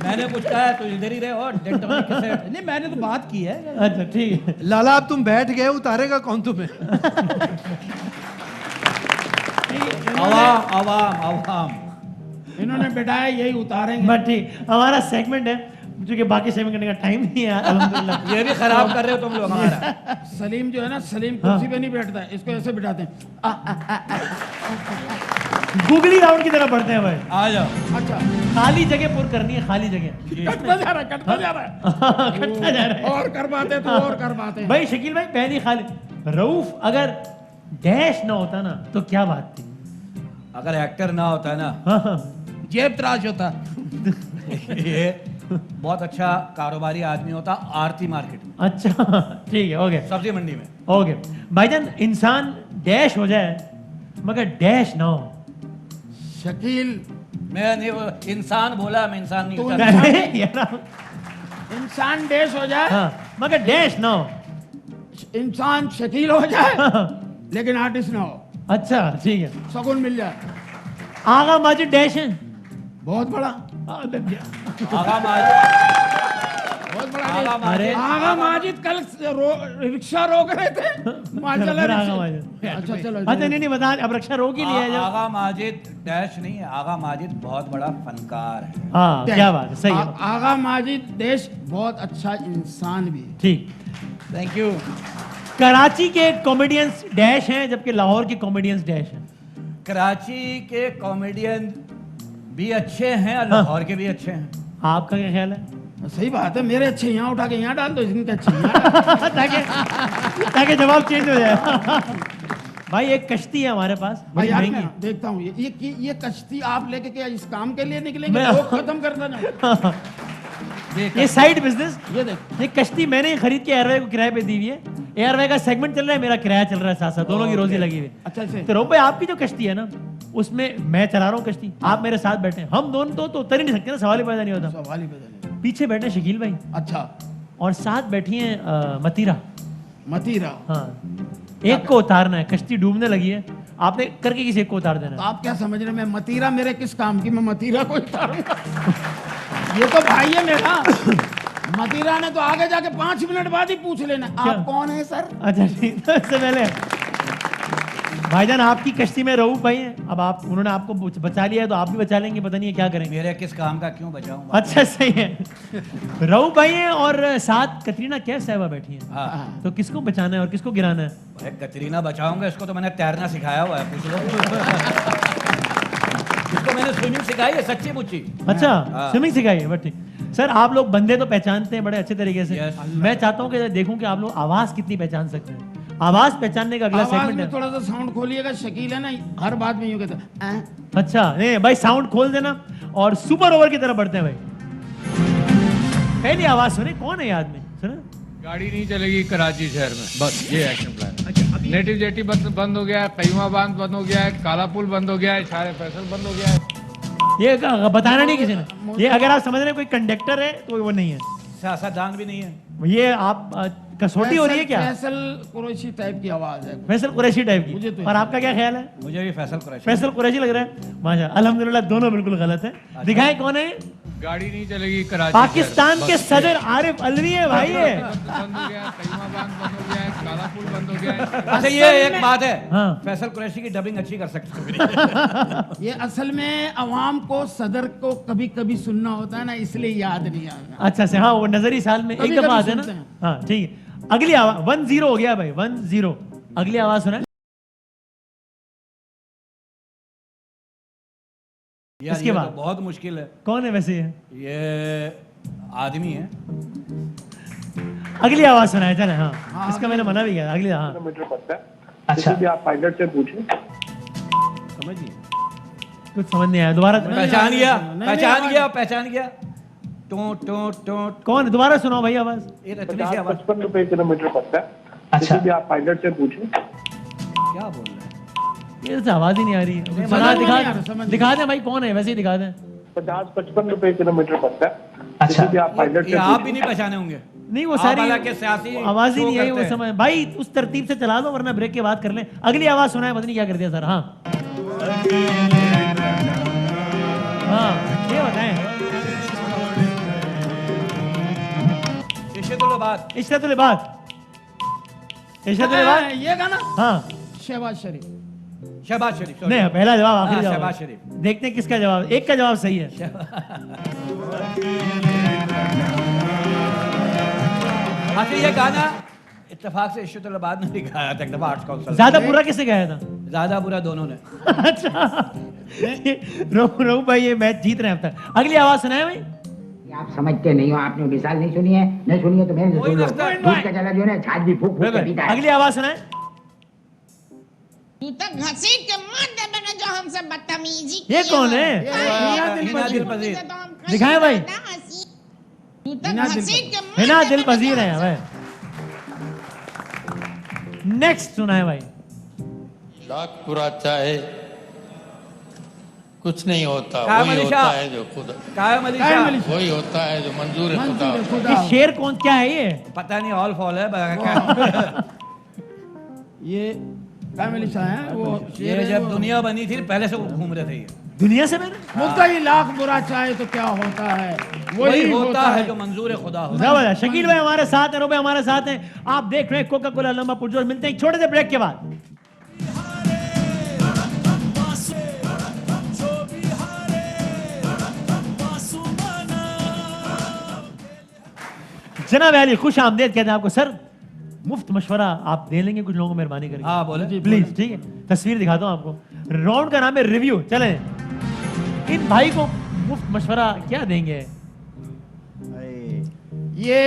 मैंने कुछ कहा है तो इधर ही रहे। और नहीं मैंने तो बात की है। अच्छा ठीक है। लाला अब तुम बैठ गए, उतारेगा कौन तुम्हें। आवाम इन्होंने बिठाया, यही उतारेंगे। बट ठीक, हमारा सेगमेंट है क्योंकि बाकी सेगमेंट करने का टाइम नहीं है अल्हम्दुलिल्लाह। ये भी खराब कर रहे हो तुम लोग हमारा। सलीम जो है ना, सलीम कुर्सी पे नहीं बैठता है, इसको ऐसे बिठाते हैं। गूगली राउंड की तरफ बढ़ते हैं भाई। आ जाओ। अच्छा खाली जगह पुर करनी है, खाली जगह। कटता जा रहा है, कटता जा रहा है। कटता जा रहा है। और करवाते तो और करवाते हैं। भाई शकील भाई पहली खाली रऊफ अगर डैश ना होता ना तो क्या बात थी। अगर एक्टर ना होता ना, हाँ, जेब तराश होता। ये बहुत अच्छा कारोबारी आदमी होता आरती मार्केट में, अच्छा ठीक है ओके सब्जी मंडी में। ओके भाईजान, इंसान डैश हो जाए मगर डैश ना हो। शकील मैं नहीं, वो इंसान बोला, मैं इंसान नहीं तू होता। यार, इंसान डैश हो जाए हाँ, मगर डैश ना हो। इंसान शकील हो जाए लेकिन आर्टिस्ट ना हो, अच्छा ठीक है। सुकून मिल जाए। आगा माजिद डैश है बहुत बड़ा, आगा माजिद, बहुत बड़ा आगा देश। माजिद, आगा माजिद कल रिक्शा रोक रहे थे माशाल्लाह। फिर आगा रिक्शा- माजिद। अच्छा चलो अच्छा नहीं बता, अब रक्षा रोक ही लिया है जब। आगा माजिद डैश नहीं है, आगा माजिद बहुत बड़ा फनकार है। हाँ क्या बात है, सही है। आगा माजिद देश बहुत अच्छा इंसान भी है। ठीक। Thank you. कराची के कॉमेडियंस डैश हैं जबकि लाहौर के कॉमेडियंस डैश हैं। कराची के कॉमेडियन भी अच्छे हैं और लाहौर के भी अच्छे हैं। आपका क्या ख्याल है? सही बात है, मेरे अच्छे यहाँ उठा के यहाँ डाल दो, इनके अच्छे यहाँ। ताकि जवाब चेंज हो जाए। भाई एक कश्ती है हमारे पास, बड़ी यार महंगी। मैं देखता हूँ ये कश्ती आप लेके क्या इस काम के लिए निकलेंगे? मैं- लोग खत्म कर देना। ये साइड बिजनेस, ये देख, ये कश्ती मैंने ही खरीद के एयरवे को किराए पे दी हुई है। एयरवे का सेगमेंट चल रहा है, मेरा किराया चल रहा है साथ साथ, दोनों की रोजी लगी हुई है। अच्छा से तो रोम भाई आपकी जो कश्ती है ना, उसमें मैं चला रहा हूँ कश्ती, आप मेरे साथ बैठे हैं, हम दोनों तो उतर ही नहीं सकते ना, सवाल ही पैदा नहीं होता। सवाल ही पैदा नहीं। पीछे बैठे हैं शकील भाई अच्छा और साथ बैठी हैं मतीरा। मतीरा, हाँ, एक को उतारना है, कश्ती डूबने लगी है, आपने करके किसी एक को उतार देना तो है। आप क्या समझ रहे हैं? मैं मतीरा मेरे किस काम की? मैं मतीरा को उतारूंगा? ये तो भाई है मेरा। मतीरा ने तो आगे जाके 5 मिनट बाद ही पूछ लेना आप कौन है सर। अच्छा ठीक, तो इससे पहले भाईजान आपकी कश्ती में रऊफ भाई हैं, अब आप, उन्होंने आपको बचा लिया है तो आप भी बचा लेंगे, पता नहीं है क्या करेंगे। मेरे किस काम का क्यों बचाऊं? अच्छा सही है। रऊफ भाई हैं और साथ कतरीना कैफ साहिबा बैठी हैं। हाँ, तो किसको बचाना है और किसको गिराना है? अरे कतरीना बचाऊंगा, इसको तो मैंने तैरना सिखाया हुआ है, पूछ लो। इसको मैंने स्विमिंग सिखाई है, सच्ची मुच्ची। अच्छा हाँ। स्विमिंग सिखाई है, बट ठीक। सर आप लोग बंदे तो पहचानते हैं बड़े अच्छे तरीके से। Yes. मैं चाहता हूँ कि देखूं कि आप लोग आवाज कितनी पहचान सकते हैं। आवाज पहचानने का अगला आवाज सेगमेंट में है। थोड़ा सा साउंड खोलिएगा, शकील है ना हर बात में यूं कहता है, "ऐं?" अच्छा नहीं भाई, साउंड खोल देना और सुपर ओवर की तरफ बढ़ते हैं भाई। पहली आवाज सुने, कौन है याद में? सुना? गाड़ी नहीं चलेगी कराची शहर में, बस ये एक्शन प्लान। नेटिव जेटी बंद हो गया है, कईमा बांध बंद हो गया है, काला पुल बंद हो गया है, शारे फैसल बंद हो गया है। ये बताना नहीं किसी ने। ये अगर आप समझ रहे हैं कोई कंडक्टर है तो वो नहीं है, सियासतदान भी नहीं है। ये आप कसौटी हो रही है क्या? फैसल कुरैशी टाइप की आवाज है। फैसल कुरैशी टाइप मुझे की। तो और आपका क्या ख्याल है? मुझे भी फैसल कुरैशी। फैसल कुरैशी लग रहा है। माशा अल्हम्दुलिल्लाह, दोनों बिल्कुल गलत है। दिखाएं कौन है? गाड़ी नहीं चलेगी कराची पाकिस्तान के सदर आरिफ अलवी है भाई। ये बंद हो गया है, कईमा बांध बंद हो गया है, काला पुल बंद हो गया है। अच्छा ये एक बात है, हाँ। फैसल कुरैशी की डबिंग अच्छी कर सकते हो। ये असल में अवाम को सदर को कभी कभी सुनना होता है ना, इसलिए याद नहीं आता। अच्छा से, हाँ वो नजरी साल में एक कभी-कभी दफा आते हैं सुनते ना। हैं। हाँ ठीक है। अगली आवाज 1-0 हो गया भाई, 1-0। अगली आवाज सुना। यार इसके ये बाद तो बहुत मुश्किल है। कौन है वैसे ये? ये आदमी है। अगली आवाज सुनाए चले। हाँ इसका मैंने मना भी किया। अगली, हाँ किलोमीटर पड़ता है। अच्छा। किसी भी आप पायलट से पूछें। समझिए, कुछ समझ नहीं आया, दोबारा पहचान गया, नहीं, पहचान नहीं, गया, पहचान गया। टो टो टो। कौन है? दोबारा सुनाओ भाई आवाज। ये रत्नी सी आवाज। 50-55 रुपए किलोमीटर पड़ता है। किसी भी आप पायलट से पूछें। क्या बोल रहे हैं? ये तो आवाज ही नहीं आ रही है। समझ सुना, नहीं आ रहा, समझ दिखा नहीं। दिखा दें भाई, कौन है वैसे ही दिखा दें। 50-55 रुपए किलोमीटर पड़ता है। किसी भी आप पायलट ये से आप भी पूछें। नहीं पहचाने होंगे। नहीं वो आप सारी हालांकि सियासी आवाज ही शो नहीं आई करते वो हैं। समय। भाई उस तरतीब से चला दो वरना ब्रेक के बाद कर लें। अगली आवाज सुनाए, पता नहीं क्या कर दिया सर। हाँ हाँ ये बताएं। इश्क़-ए-तुल-बात। इश्क़-ए-तुल-बात। इश्क़-ए-तुल-बात। ये गाना हाँ शहबाज शरीफ। शहबाज शरीफ। sorry। नहीं, पहला जवाब आखिरी हाँ, जवाब। शहबाज शरीफ। देखते हैं किसका जवाब। एक का जवाब सही है। अच्छा ये गाना इत्तेफाक से इश्क़-ए-तुल-बात ने गाया था एक दफा आर्ट्स काउंसिल। ज्यादा बुरा किससे गाया था? ज्यादा बुरा दोनों ने। अच्छा रो भाई ये मैच जीत रहे हैं अब तक। अगली आवाज सुनाए भाई। आप समझते नहीं हो, आपने मिसाल नहीं सुनी है, नहीं सुनी है तो मैंने सुन लो। लगता है। दूध का जला जो है ना, छाछ भी फूक फूक के पीता है। अगली आवाज सुनाए। तू तो घसीट के मार दे मैंने जो हमसे बदतमीजी ये कौन है? हिना दिल पजीर। दिखाएं भाई। तू तो घसीट के मार हिना दे दिल मैंने पजीर जो है भाई। नेक्स्ट सुनाए भाई। लाख बुरा चाहे कुछ नहीं होता, कायम वही अली होता शाह। है जो खुदा, कायम अली शाह। वही होता है जो मंजूर खुदा होता है। ये शेर कौन क्या है ये? पता नहीं, ऑल फॉल है क्या? ये कायम अली शाह है वो। ये जब दुनिया बनी थी पहले से वो घूम रहे थे ये। दुनिया से मैंने मुद्दा ही लाख बुरा चाहे तो क्या होता है, वही होता है जो मंजूर खुदा होता है। जबरदस्त। शकील भाई हमारे साथ हैं, रोबे हमारे साथ हैं। आप देख रहे हैं कोका कोला लंबा पुरजोश। मिलते हैं एक छोटे से ब्रेक के बाद। जनाब अली खुश आमदेद कहते हैं आपको। सर मुफ्त मशवरा आप दे लेंगे कुछ लोगों को, मेहरबानी करके? हाँ बोले प्लीज। ठीक है, तस्वीर दिखाता हूँ आपको। राउंड का नाम है रिव्यू। चले इन भाई को मुफ्त मशवरा क्या देंगे? ये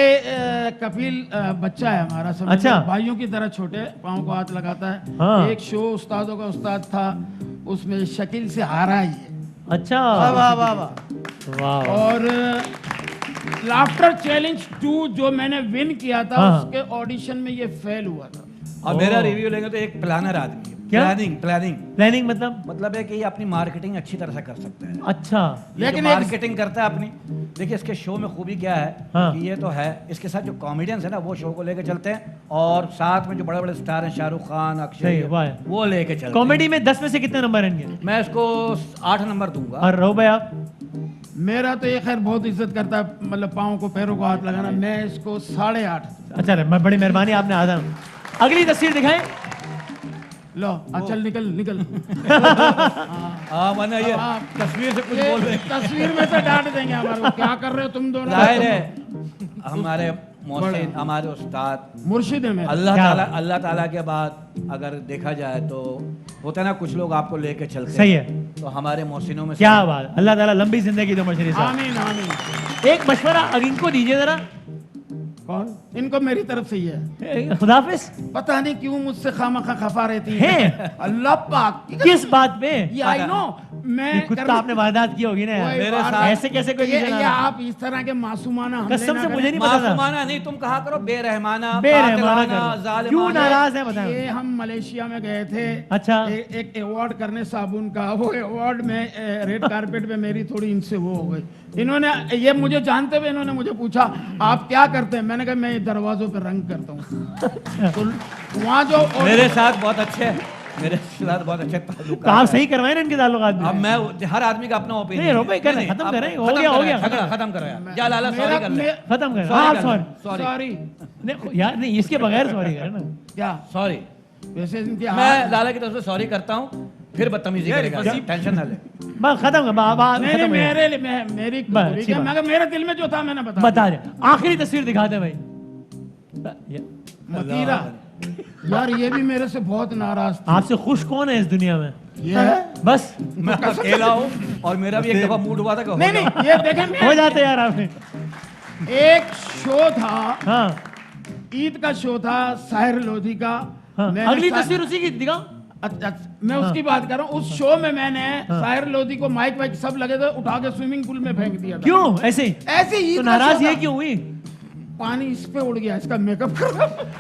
कपिल बच्चा है हमारा, समझ अच्छा। लो, भाइयों की तरह छोटे, पाँव को हाथ लगाता है। हाँ। एक शो उस्तादों का उस्ताद था, उसमें शकील से हारा ही है। अच्छा, वाह वाह वाह वाह। वाह। और लाफ्टर चैलेंज 2 जो मैंने विन किया था, हाँ। उसके ऑडिशन में ये फेल हुआ था। और मेरा रिव्यू लेंगे तो एक प्लानर आदमी है। क्या? प्लानिंग मतलब मतलब है कि ये अपनी मार्केटिंग अच्छी तरह से कर सकता है। अच्छा, लेकिन मार्केटिंग करता है अपनी। देखिए इसके शो में खूबी क्या है, हाँ। कि ये तो है, इसके साथ जो कॉमेडियंस है ना वो शो को लेके चलते हैं, और साथ में जो बड़े बड़े स्टार हैं शाहरुख खान, सही अक्षय, है, वाह। वो लेके चलते हैं। कॉमेडी में 10 में से कितने नंबर हैं इनके? मैं इसको 8 नंबर दूंगा। और रो भाई आप? मेरा तो ये खैर बहुत इज्जत करता है, मतलब पाँव को पैरों को हाथ लगाना, मैं इसको 8.5। अच्छा, मैं बड़ी मेहरबानी आपने आधा। अगली तस्वीर दिखाएं। लो चल निकल निकल। हाँ माना ये तस्वीर से कुछ बोल रहे हैं। तस्वीर में से डांट देंगे हमारे को, क्या कर रहे हो तुम दोनों? जाहिर है हमारे मोहसिन, हमारे उस्ताद, मुर्शिद है मेरे। अल्लाह ताला के बाद अगर देखा जाए तो होता है ना, कुछ लोग आपको लेके चलते हैं। सही है। तो हमारे मोहसिनों में क्या बात, अल्लाह ताला लंबी जिंदगी दो मशरी साहब। आमीन आमीन। एक मशवरा अब इनको दीजिए जरा। कौन? इनको मेरी तरफ से ही है। खुदाफिज। पता नहीं क्यों मुझसे खामखा खफा रहती है। अल्लाह पाक किस बात पे? ये आई नो, मैं कुछ तो आपने वारदात की होगी ना यार। मेरे साथ ऐसे कैसे कोई ये आप इस तरह के मासूमाना हमले कसम ना से करें। मुझे नहीं पता था। मासूमाना नहीं, तुम कहा करो बेरहमाना, बेरहमाना कातिलाना, करो। जालिमाना। क्यों नाराज है बताएं? ये हम मलेशिया में गए थे। अच्छा। एक अवार्ड करने साबुन का, वो अवार्ड में रेड कारपेट पे मेरी थोड़ी इनसे वो हो गई। इन्होंने, ये मुझे जानते हुए इन्होंने मुझे पूछा आप क्या करते हैं? मैंने कहा मैं दरवाजों पे रंग करता हूँ। तो वहाँ जो मेरे साथ बहुत अच्छे, मेरे साथ बहुत अच्छे ताल्लुक। तो आप सही करवाए ना इनके ताल्लुकात में। अब मैं हर आदमी का अपना ओपिनियन। नहीं, रोबे कर रहे, खत्म कर रहे, हो गया, हो गया। खत्म करो यार। जा लाला सॉरी कर ले। खत्म कर। Sorry हाँ कर ले। सॉरी सॉरी नहीं यार, नहीं इसके बगैर सॉरी करे ना। क्या सॉरी। वैसे इनकी मैं लाला की तरफ से सॉरी करता हूँ, फिर बदतमीजी करेगा, टेंशन ना ले। बस खत्म कर। नहीं मेरे लिए मेरी अच्छी बात। मगर मेरे दिल में जो था मैंने बता दे। आखिरी तस्वीर दिखा दे भाई। मतीरा यार, ये भी मेरे से बहुत नाराज था। आपसे खुश कौन है इस दुनिया में? ये है बस मैं अकेला हूँ, और मेरा भी एक दफा मूड हुआ था कि नहीं नहीं, ये देखें हो जाते यार आपने। एक शो था, हाँ ईद का शो था, साहिर लोधी का। हाँ। मैंने अगली सा- तस्वीर उसी की दिखाओ। अच्छा, मैं उसकी बात कर रहा हूँ। उस शो में मैंने साहिर लोधी को माइक वाइक सब लगे थे, उठा के स्विमिंग पूल में फेंक दिया था। क्यों ऐसे ही? ऐसे ही तो नाराज ये क्यों हुई? पानी इस पे उड़ गया, इसका मेकअप कर।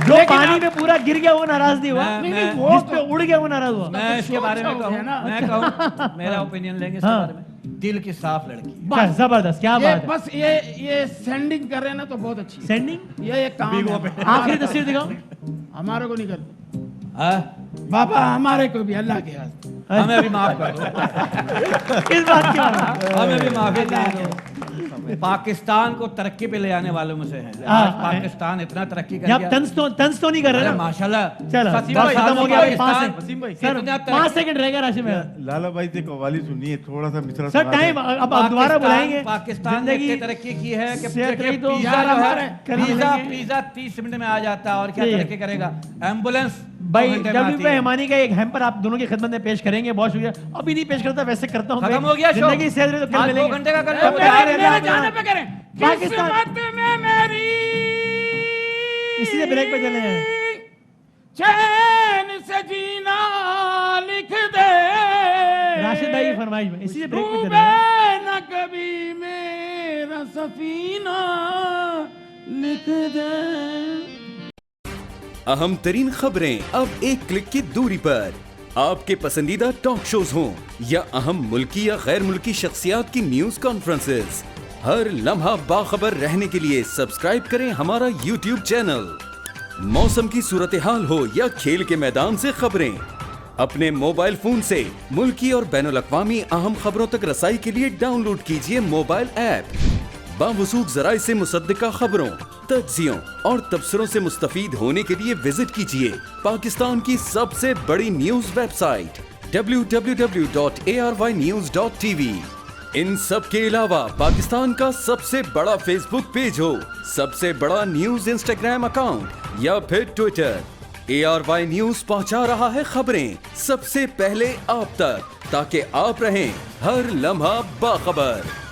जो पानी में पूरा गिर गया वो नाराज नहीं हुआ, मैं- वो जिस पे उड़ गया वो नाराज हुआ। मैं इसके बारे में हो गया कहूँ, ना। मैं कहूँ मेरा ओपिनियन लेंगे इसके हाँ। बारे में। दिल की साफ लड़की। बस जबरदस्त, क्या ये बात है। बस ये सेंडिंग कर रहे हैं ना तो बहुत अच्छी। सेंडिंग। ये एक काम है। आखिरी तस्वीर दिखाओ। हमारे को निकल हाँ? बाबा, हमारे को भी अल्लाह के हाथ। हमें भी माफ कर दो। इस बात की बात। हमें भी माफी दे दो। पाकिस्तान को तरक्की पे ले आने वालों में से है। आज पाकिस्तान इतना तरक्की कर आप गया। तंज तो नहीं कर रहे अरे ना? माशाल्लाह। चलो वसीम बस भाई, खत्म हो गया। पाकिस्तान- 5 सेकंड रह गया राशि में। लाला भाई से कवाली सुनिए, थोड़ा सा मिसरा सर सुना दें। टाइम अब दोबारा बुलाएंगे। पाकिस्तान ने इतनी तरक्की की है कि सेहत रही तो पिज्जा यार जो है, हमारे करीब पिज्जा लेंगे। पिज्जा 30 मिनट में आ जाता है, और क्या ठीक है। तरक्की करेगा। एम्बुलेंस भाई 2 घंटे में डब्ल्यू आती पे है। हिमानी का एक हैम्पर आप दोनों की खिदमत में पेश करेंगे। बहुत शुक्रिया। अभी नहीं पेश करता, वैसे करता हूँ। खत्म हो गया शो। जिंदगी सेहत रही तो कल आज 2 मिलेंगे। घंटे का कर अब लो। तैयार है मेरे आप जाने यहाँ। पे करें। पाकिस्तान- किस्मत में मेरी इसी से ब्रेक पे चले हैं। चैन से जीना लिख दे, राशिद भाई की फरमाइश में इसी से ब्रेक पे चले डूबे हैं। न कभी मेरा सफीना लिख दे। अहम तरीन खबरें अब एक क्लिक की दूरी पर। आपके पसंदीदा टॉक शोज हों या अहम मुल्की या गैर मुल्की शख्सियात की न्यूज कॉन्फ्रेंसेस, हर लम्हा बाखबर रहने के लिए सब्सक्राइब करें हमारा YouTube चैनल। मौसम की सूरत हाल हो या खेल के मैदान से खबरें, अपने मोबाइल फोन से मुल्की और बैनुल-अक़वामी अहम खबरों तक रसाई के लिए डाउनलोड कीजिए मोबाइल ऐप। बावसूख ज़राए से मुसद्दिका खबरों, तज्ज़ियों और तबसरों से मुस्तफ़ीद होने के लिए विजिट कीजिए पाकिस्तान की सबसे बड़ी न्यूज वेबसाइट www.arYnews.tv। इन सब के अलावा पाकिस्तान का सबसे बड़ा फेसबुक पेज हो, सबसे बड़ा न्यूज इंस्टाग्राम अकाउंट या फिर ट्विटर, ARY न्यूज पहुंचा रहा है खबरें सबसे पहले आप तक, ताकि आप रहें हर लम्हा बाखबर।